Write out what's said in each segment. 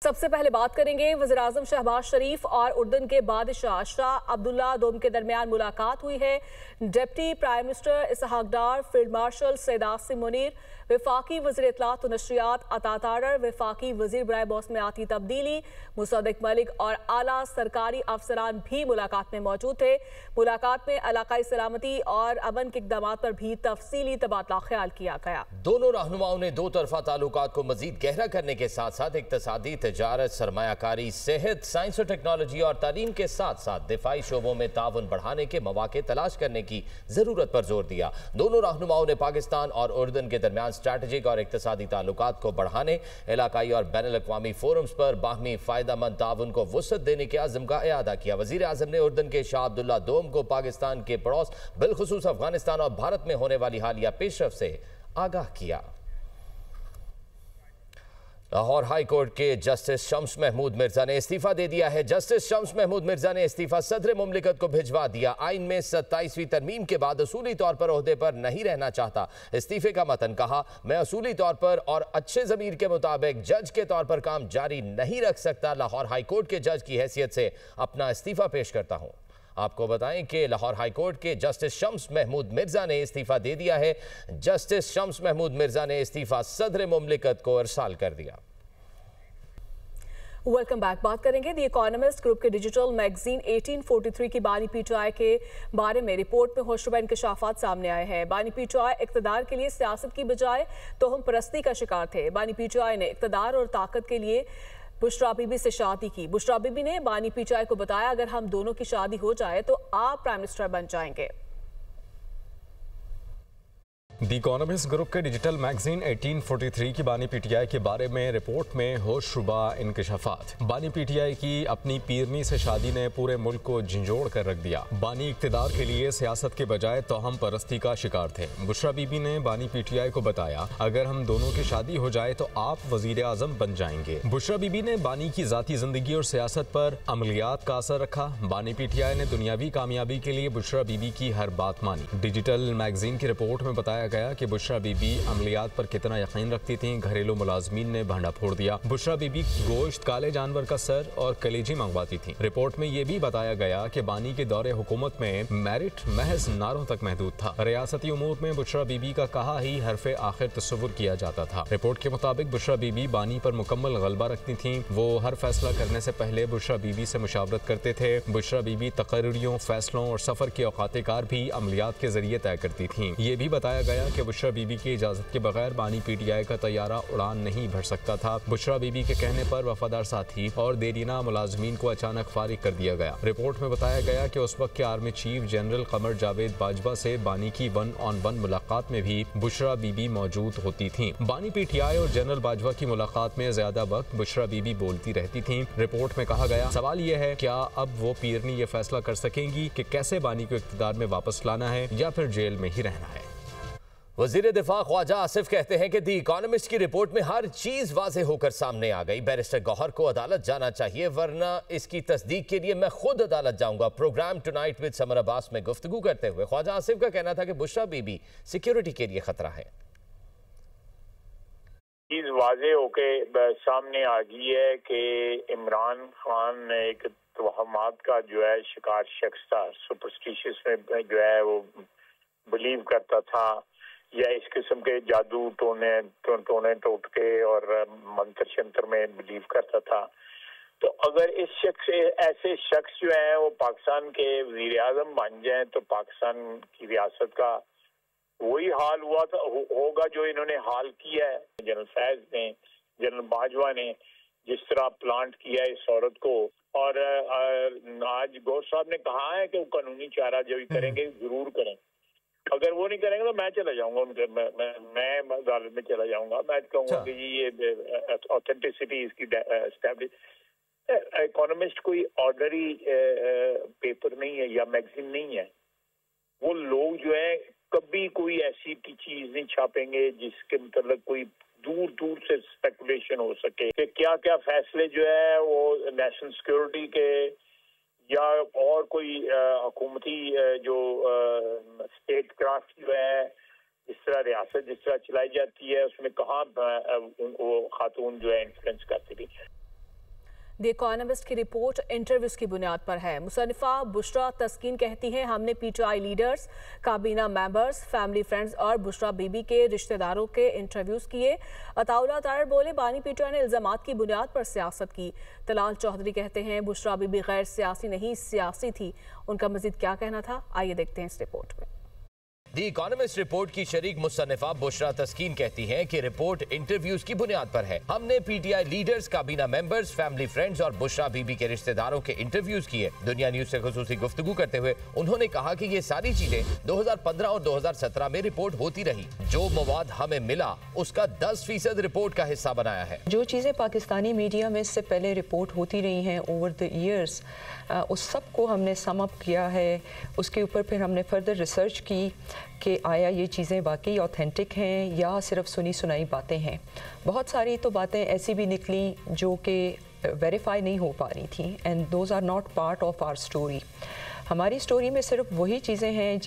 सबसे पहले बात करेंगे वज़ीर-ए-आज़म शहबाज शरीफ और उर्दन के बादशाह शाह अब्दुल्ला दोम के दरमियान मुलाकात हुई है। डिप्टी प्राइम मिनिस्टर इसहाक डार, फील्ड मार्शल सैयद आसिम मुनीर, वफाकी वज़ीर इत्तलात व नशरियात अता तारर, वफाकी वज़ीर बराए मौसमियाती तब्दीली मुसद्दिक मलिक और आला सरकारी अफसरान भी मुलाकात में मौजूद थे। मुलाकात में इलाकाई सलामती और अमन के इक़दाम पर भी तफसीली तबादला ख्याल किया गया। दोनों रहनुमाओं ने दो तरफा ताल्लुकात को मजीद गहरा करने के साथ साथ इक़्तिसादी, तिजारत, सरमायाकारी, सेहत, साइंस और टेक्नोलॉजी और तालीम के साथ साथ दिफाई शोबों में ताउन बढ़ाने के मौके तलाश करने की जरूरत पर जोर दिया। दोनों रहनुमाओं ने पाकिस्तान और उर्दन के दरमियान स्ट्रैटेजिक और इक़्तिसादी ताल्लुकात को बढ़ाने, इलाकाई और बैनुल अक़वामी फोरम्स पर बाहमी फ़ायदेमंद ताउन को वुसअत देने के अज़्म का इआदा किया। वज़ीर आज़म ने उर्दन के शाह अब्दुल्ला दोम को पाकिस्तान के पड़ोस बिलखुसूस अफगानिस्तान और भारत में होने वाली हालिया पेशरफ से आगाह किया। लाहौर हाई कोर्ट के जस्टिस शम्स महमूद मिर्जा ने इस्तीफा दे दिया है। जस्टिस शम्स महमूद मिर्जा ने इस्तीफा सदर मुमलिकत को भिजवा दिया। आइन में 27वीं तरमीम के बाद असूली तौर पर ओहदे पर नहीं रहना चाहता। इस्तीफे का मतन कहा, मैं असूली तौर पर और अच्छे ज़मीर के मुताबिक जज के तौर पर काम जारी नहीं रख सकता। लाहौर हाई कोर्ट के जज की हैसियत से अपना इस्तीफा पेश करता हूँ। आपको बताएं कि लाहौर हाई कोर्ट के जस्टिस शम्स महमूद मिर्जा ने इस्तीफा दे दिया है। जस्टिस शम्स महमूद मिर्जा ने इस्तीफा सदर मुमलिकत को इरसाल कर दिया। Welcome back. बात करेंगे द इकोनॉमिस्ट ग्रुप के डिजिटल मैगजीन 1843 की बानी पीटीआई के बारे में रिपोर्ट में होशरुबा इंकशाफात सामने आए हैं। बानी पीटीआई इक़्तिदार के लिए सियासत की बजाय तोहम परस्ती का शिकार थे। बानी पीटीआई ने इक़्तिदार और ताकत के लिए बुशरा बीबी से शादी की। बुशरा बीबी ने बानी पीटीआई को बताया, अगर हम दोनों की शादी हो जाए तो आप प्राइम मिनिस्टर बन जाएंगे। द इकोनॉमिस्ट ग्रुप के डिजिटल मैगजीन 1843 की बानी पीटीआई के बारे में रिपोर्ट में होशरुबा इंकशाफात। बानी पीटीआई की अपनी पीरनी से शादी ने पूरे मुल्क को झंझोड़ कर रख दिया। बानी इक़्तिदार के लिए सियासत के बजाय तोहम परस्ती का शिकार थे। बुशरा बीबी ने बानी पीटीआई को बताया, अगर हम दोनों की शादी हो जाए तो आप वजीर आज़म बन जाएंगे। बुशरा बीबी ने बानी की ज़ाती ज़िंदगी और सियासत पर अमलियात का असर रखा। बानी पीटीआई ने दुनियावी कामयाबी के लिए बुशरा बीबी की हर बात मानी। डिजिटल मैगजीन की रिपोर्ट में बताया गया कि बुशरा बीबी अमलियात पर कितना यकीन रखती थीं। घरेलू मुलाजमीन ने भांडा फोड़ दिया। बुशरा बीबी गोश्त, काले जानवर का सर और कलेजी मंगवाती थीं। रिपोर्ट में यह भी बताया गया कि बानी के दौरे हुकूमत में मेरिट महज नारों तक महदूद था। रियासती उमूर में बुशरा बीबी का कहा ही हरफे आखिर तस्वुर किया जाता था। रिपोर्ट के मुताबिक बुशरा बीबी बानी पर मुकम्मल गलबा रखती थीं। वो हर फैसला करने से पहले बुशरा बीबी से मुशावरत करते थे। बुशरा बीबी तकरीरों, फैसलों और सफर के औकात कार भी अमलियात के जरिए तय करती थीं। ये भी बताया गया कि बुशरा बीबी की इजाजत के बगैर बानी पीटीआई का तैयारा उड़ान नहीं भर सकता था। बुशरा बीबी के कहने पर वफादार साथी और देरीना मुलाजमीन को अचानक फारिग कर दिया गया। रिपोर्ट में बताया गया कि उस वक्त के army chief general Qamar Javed Bajwa से बानी की 1-on-1 मुलाकात में भी बुशरा बीबी मौजूद होती थीं। बानी पीटीआई और जनरल बाजवा की मुलाकात में ज्यादा वक्त बुशरा बीबी बोलती रहती थीं। रिपोर्ट में कहा गया, सवाल यह है, क्या अब वो पीरनी ये फैसला कर सकेंगी कि कैसे बानी को इक़्तिदार में वापस लाना है या फिर जेल में ही रहना है। वज़ीर दिफा ख्वाजा आसिफ कहते हैं कि दी इकोनॉमिस्ट की रिपोर्ट में हर चीज वाज़ेह होकर सामने आ गई। बैरिस्टर गौहर को अदालत जाना चाहिए, वरना इसकी तस्दीक के लिए मैं खुद अदालत जाऊंगा। Programme tonight with Samar Abbas में गुफ्तगू करते हुए ख्वाजा आसिफ का कहना था कि बुशरा बीबी सिक्योरिटी के लिए खतरा है। चीज वाज़ेह होके सामने आ गई है कि इमरान खान एक तोहमात का जो है शिकार शख्स था। सुपरस्टिशियस में जो है वो बिलीव करता था, या इस किस्म के जादू टोने टोटके और मंत्र शंत्र में बिलीव करता था। तो अगर इस शख्स ऐसे शख्स जो हैं वो पाकिस्तान के वज़ीर आज़म बन जाएं तो पाकिस्तान की रियासत का वही हाल हुआ था होगा जो इन्होंने हाल किया है। जनरल फैज ने, जनरल बाजवा ने जिस तरह प्लांट किया है इस औरत को, और आज गौर साहब ने कहा है कि वो कानूनी चारा जो भी करेंगे जरूर करें। अगर वो नहीं करेंगे तो मैं चला जाऊंगा उनके, मैं अदालत में चला जाऊंगा। मैं कहूँगा कि ये ऑथेंटिसिटी इसकी एस्टैब्लिश। इकोनॉमिस्ट कोई ऑर्डनरी पेपर नहीं है या मैगजीन नहीं है। वो लोग जो है कभी कोई ऐसी चीज नहीं छापेंगे जिसके मतलब कोई दूर दूर से स्पेकुलेशन हो सके कि क्या क्या फैसले जो है वो नेशनल सिक्योरिटी के या और कोई हुकूमती जो स्टेट क्राफ्ट जो है, जिस तरह रियासत जिस तरह चलाई जाती है उसमें कहाँ वो खातून जो है इन्फ्लुएंस करती थी। द इकोनॉमिस्ट की रिपोर्ट इंटरव्यूज की बुनियाद पर है। मुसन्निफा बुशरा तस्कीन कहती हैं, हमने पीटीआई लीडर्स, काबीना मेंबर्स, फैमिली फ्रेंड्स और बुशरा बीबी के रिश्तेदारों के इंटरव्यूज किए। अताउल्लाह तारड़ बोले, बानी पीटीआई ने इल्जामात की बुनियाद पर सियासत की। तलाल चौधरी कहते हैं, बुशरा बीबी गैर सियासी नहीं सियासी थी। उनका मजीद क्या कहना था, आइए देखते हैं इस रिपोर्ट में। द इकोनॉमिस्ट रिपोर्ट की शरीक मुसन्निफा बुशरा तस्कीन कहती हैं कि रिपोर्ट इंटरव्यूज की बुनियाद पर है। हमने पीटीआई लीडर्स, काबीना मेंबर्स, फैमिली फ्रेंड्स और बुशरा बीबी के रिश्तेदारों के इंटरव्यूज किए। दुनिया न्यूज से खुसूसी गुफ्तगू करते हुए उन्होंने कहा कि ये सारी चीजें 2015 और 2017 में रिपोर्ट होती रही। जो मवाद हमें मिला उसका 10% रिपोर्ट का हिस्सा बनाया है। जो चीज़ें पाकिस्तानी मीडिया में इससे पहले रिपोर्ट होती रही हैं ओवर द ईयर्स, उस सब को हमने सम अप किया है। उसके ऊपर फिर हमने फर्दर रिसर्च की कि आया ये चीज़ें वाकई ऑथेंटिक हैं या सिर्फ सुनी सुनाई बातें हैं। बहुत सारी तो बातें ऐसी भी निकली जो कि वेरीफाई नहीं हो पा रही थी, and those are not part of our story. हमारी स्टोरी में सिर्फ वही चीज़ें हैं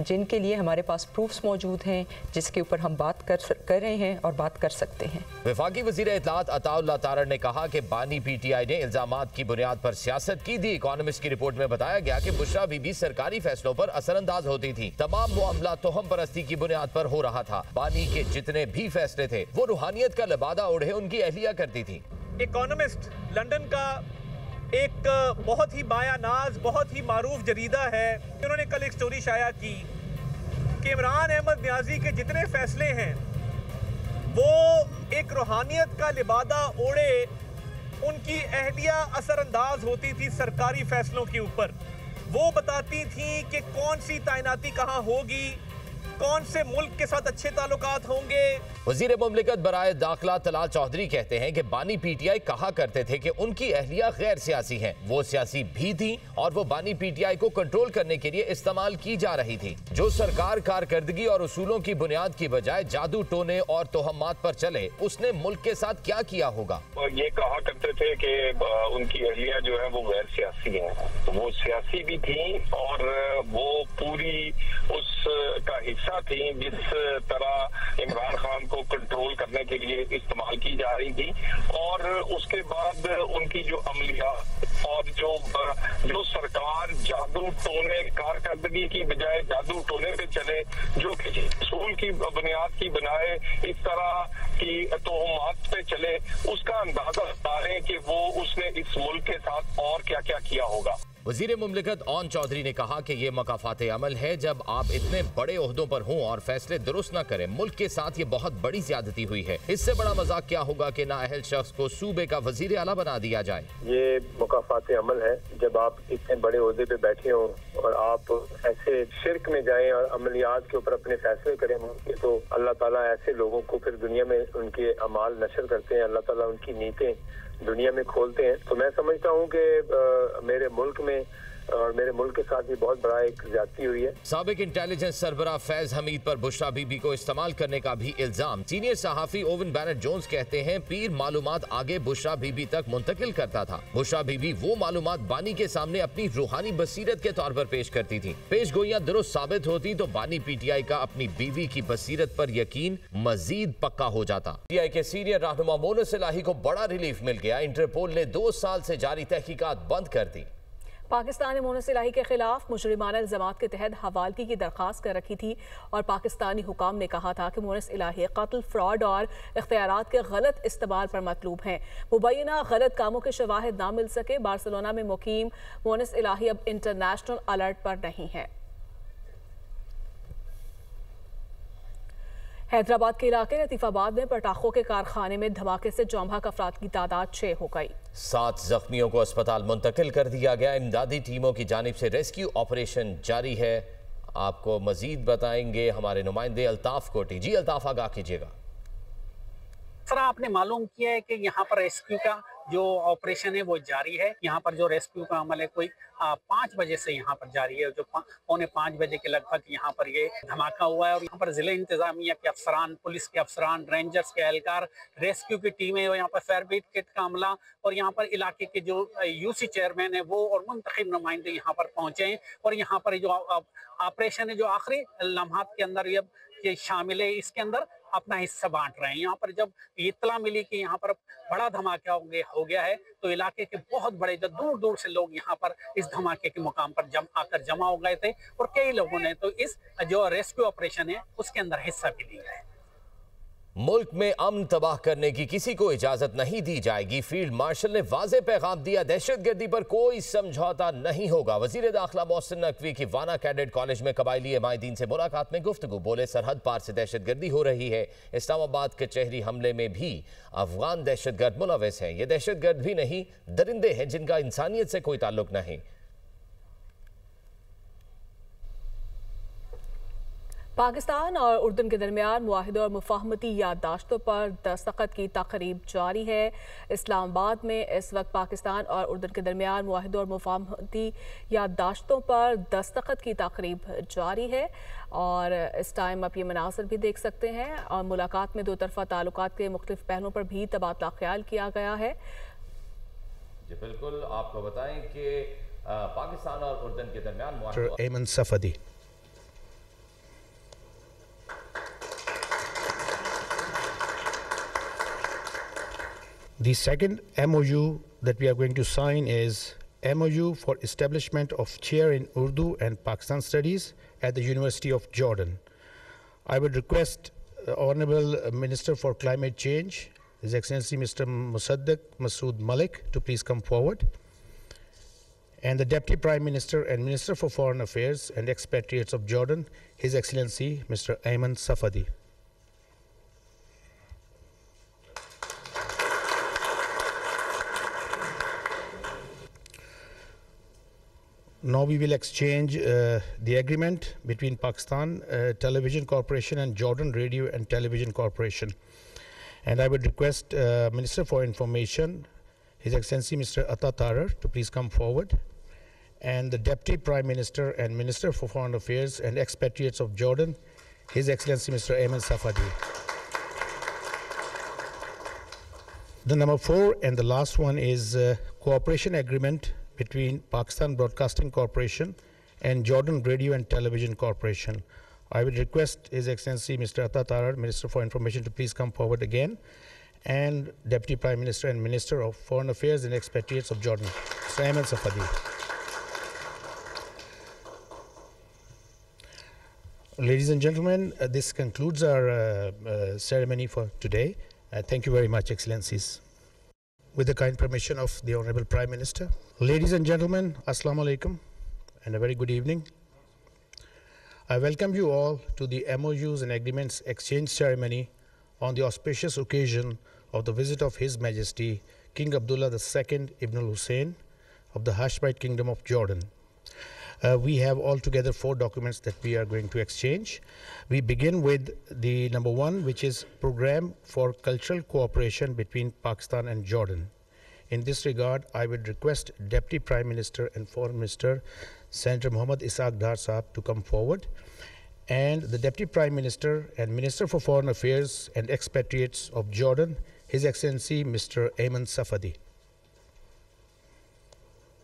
जिनके लिए हमारे पास प्रूफ्स मौजूद हैं, जिसके ऊपर हम बात कर रहे हैं और बात कर सकते हैं। वफाकी वज़ीर इत्तलात अताउल्लाह तारड़ ने कहा कि बानी पीटीआई ने इल्जामात की बुनियाद पर सियासत की। दी इकोनॉमिस्ट की रिपोर्ट में बताया गया कि बुशरा बीबी सरकारी फैसलों पर असरअंदाज होती थी। तमाम मामला तोहम परस्ती की बुनियाद पर हो रहा था। बानी के जितने भी फैसले थे वो रूहानियत का लिबादा ओढ़े उनकी अहलिया करती थी। इकोनॉमिस्ट लंदन का एक बहुत ही बायानाज, बहुत ही मारूफ जरीदा है। उन्होंने कल एक स्टोरी शाया की कि इमरान अहमद न्याजी के जितने फैसले हैं वो एक रूहानियत का लिबादा ओढ़े उनकी अहलिया असरअंदाज होती थी सरकारी फैसलों के ऊपर। वो बताती थी कि कौन सी तैनाती कहाँ होगी, कौन से मुल्क के साथ अच्छे ताल्लुकात होंगे। वजीर मुमलिकत बराए दाखिला तलाल चौधरी कहते हैं कि बानी पीटीआई कहा करते थे कि उनकी अहलिया गैर सियासी हैं। वो सियासी भी थी और वो बानी पीटीआई को कंट्रोल करने के लिए इस्तेमाल की जा रही थी। जो सरकार कारकर्दगी और उसूलों की बुनियाद की बजाय जादू टोने और तोहमात पर चले, उसने मुल्क के साथ क्या किया होगा। ये कहा करते थे कि उनकी अहलिया जो है वो गैर सियासी है। तो वो सियासी भी थी और वो पूरी उसका हिस्सा थी जिस तरह इमरान खान को कंट्रोल करने के लिए इस्तेमाल की जा रही थी। और उसके बाद उनकी जो अमलिया और जो सरकार जादू टोने कारकर्दगी की बजाय जादू टोने पे चले, जो किसी असूल की बुनियाद की बनाए इस तरह की तोहमात पे चले, उसका अंदाजा बता रहे कि वो उसने इस मुल्क के साथ और क्या क्या किया होगा। वजीर मुमलिकत ओन चौधरी ने कहा कि ये मकाफाते अमल है। जब आप इतने बड़े ओहदों पर हों और फैसले दुरुस्त न करें, मुल्क के साथ ये बहुत बड़ी ज्यादती हुई है। इससे बड़ा मजाक क्या होगा कि नाअहल शख्स को सूबे का वजीर आला बना दिया जाए। ये मकाफाते अमल है। जब आप इतने बड़े ओहदे पे बैठे हो और आप ऐसे शिरक में जाएं और अमलियात के ऊपर अपने फैसले करें, तो अल्लाह ताला ऐसे लोगों को फिर दुनिया में उनके अमाल नशर करते हैं। अल्लाह ताला उनकी नीयतें दुनिया में खोलते हैं। तो मैं समझता हूँ कि मेरे मुल्क में और मेरे मुल्क के साथ भी बहुत बड़ा एक ज्यादती हुई है। साबिक इंटेलिजेंस सरबराह फैज हमीद पर बुशरा बीबी को इस्तेमाल करने का भी इल्जाम। सीनियर सहाफी ओवन बैनट जोन्स कहते हैं, पीर मालूमात आगे बुशरा बीबी तक मुंतकिल करता था। बुशरा बीबी वो मालूमात बानी के सामने अपनी रूहानी बसीरत के तौर पर पेश करती थी। पेश गोइयां दुरुस्त साबित होती तो बानी पीटीआई का अपनी बीवी की बसीरत पर यकीन मजीद पक्का हो जाता। पीटीआई के सीनियर रहनुमा मोनस इलाही को बड़ा रिलीफ मिल गया। इंटरपोल ने 2 साल से जारी तहकीकात बंद कर दी। पाकिस्तान ने मोनस इलाही के खिलाफ मुजरिमाना इल्जामात के तहत हवालगी की दरख्वास्त कर रखी थी और पाकिस्तानी हुकाम ने कहा था कि मोनस इलाही कत्ल, फ्रॉड और इख्तियारात के गलत इस्तेमाल पर मतलूब हैं। मुबैना गलत कामों के शवाहिद ना मिल सके। बार्सिलोना में मुकीम मोनस इलाही अब इंटरनेशनल अलर्ट पर नहीं है। हैदराबाद के इलाके लतीफाबाद में पटाखों के कारखाने में धमाके से जौंभक अफराद की तादाद 6 हो गई। 7 जख्मियों को अस्पताल मुंतकिल कर दिया गया। इमदादी टीमों की जानिब से रेस्क्यू ऑपरेशन जारी है। आपको मजीद बताएंगे हमारे नुमाइंदे अल्ताफ कोटी। जी अल्ताफ, आगाह कीजिएगा। सर, आपने मालूम किया है कि यहाँ पर रेस्क्यू का जो ऑपरेशन है वो जारी है। यहाँ पर जो रेस्क्यू का अमल है कोई 5 बजे से यहाँ पर जारी है। जो 4:45 बजे के लगभग यहाँ पर ये धमाका हुआ है और यहाँ पर जिले इंतजामिया के अफसरान, पुलिस के अफसरान, रेंजर्स के एहलकार, रेस्क्यू की टीमें और यहाँ पर फायर ब्रिगेड का अमला और यहाँ पर इलाके के जो यूसी चेयरमैन है वो और मुंतखब नुमाइंदे यहाँ पर पहुँचे हैं। और यहाँ पर जो ऑपरेशन है जो आखिरी लम्हात के अंदर ये शामिल है। इसके अंदर अपना हिस्सा बांट रहे हैं। यहाँ पर जब इत्तला मिली कि यहाँ पर बड़ा धमाका हो गया है तो इलाके के बहुत बड़े जो दूर दूर से लोग यहाँ पर इस धमाके के मुकाम पर आकर जमा हो गए थे और कई लोगों ने तो इस जो रेस्क्यू ऑपरेशन है उसके अंदर हिस्सा भी लिया है। मुल्क में अमन तबाह करने की किसी को इजाजत नहीं दी जाएगी। फील्ड मार्शल ने वाज़े पैगाम दिया, दहशतगर्दी पर कोई समझौता नहीं होगा। वजीर दाखिला मोहसिन नकवी की वाना कैडेट कॉलेज में कबायली माहिदीन से मुलाकात में गुफ्तगू, बोले सरहद पार से दहशतगर्दी हो रही है। इस्लामाबाद के चहरी हमले में भी अफगान दहशतगर्द मुलविस हैं। ये दहशतगर्द भी नहीं, दरिंदे हैं जिनका इंसानियत से कोई ताल्लुक नहीं। पाकिस्तान और उर्दन के दरमियान मुआहिदे और मुफाहमती याददाश्तों पर दस्तखत की तकरीब जारी है। इस्लामाबाद में इस वक्त पाकिस्तान और उर्दन के दरमियान मुआहिदे और मुफाहमती याददाश्तों पर दस्तखत की तकरीब जारी है और इस टाइम आप ये मनासर भी देख सकते हैं और मुलाकात में दो तरफा ताल्लुकात के मुख्तलिफ पहलुओं पर भी तबादला ख्याल किया गया है। जी बिल्कुल, आपको बताएं कि पाकिस्तान और उर्दन के दरमियान एमन सफदी The second MOU that we are going to sign is MOU for establishment of chair in Urdu and Pakistan Studies at the University of Jordan. I would request Honorable Minister for Climate Change, His Excellency Mr. Musaddiq Masood Malik, to please come forward, and the Deputy Prime Minister and Minister for Foreign Affairs and Expatriates of Jordan, His Excellency Mr. Ayman Safadi. Now we will exchange the agreement between Pakistan Television Corporation and Jordan Radio and Television Corporation. And I would request Minister for Information, His Excellency Mr. Atta Tarar, to please come forward, and the Deputy Prime Minister and Minister for Foreign Affairs and Expatriates of Jordan, His Excellency Mr. Ayman Safadi. The number 4 and the last one is cooperation agreement between Pakistan Broadcasting Corporation and Jordan Radio and Television Corporation. I would request His Excellency Mr. Atta Tarar, Minister for Information, to please come forward again, and Deputy Prime Minister and Minister of Foreign Affairs and Expatriates of Jordan, Mr. Ayman Safadi. Ladies and gentlemen, this concludes our ceremony for today. Thank you very much, Excellencies. With the kind permission of the Honorable Prime Minister. Ladies and gentlemen, Assalamu alaikum and a very good evening. I welcome you all to the MOUs and Agreements exchange ceremony on the auspicious occasion of the visit of His Majesty King Abdullah II Ibn al-Hussein of the Hashemite Kingdom of Jordan. We have altogether 4 documents that we are going to exchange. We begin with the number 1, which is Program for Cultural Cooperation between Pakistan and Jordan. In this regard, I would request Deputy Prime Minister and Foreign Minister, Senator Muhammad Ishaq Dar Saab, to come forward, and the Deputy Prime Minister and Minister for Foreign Affairs and Expatriates of Jordan, His Excellency Mr. Ayman Safadi.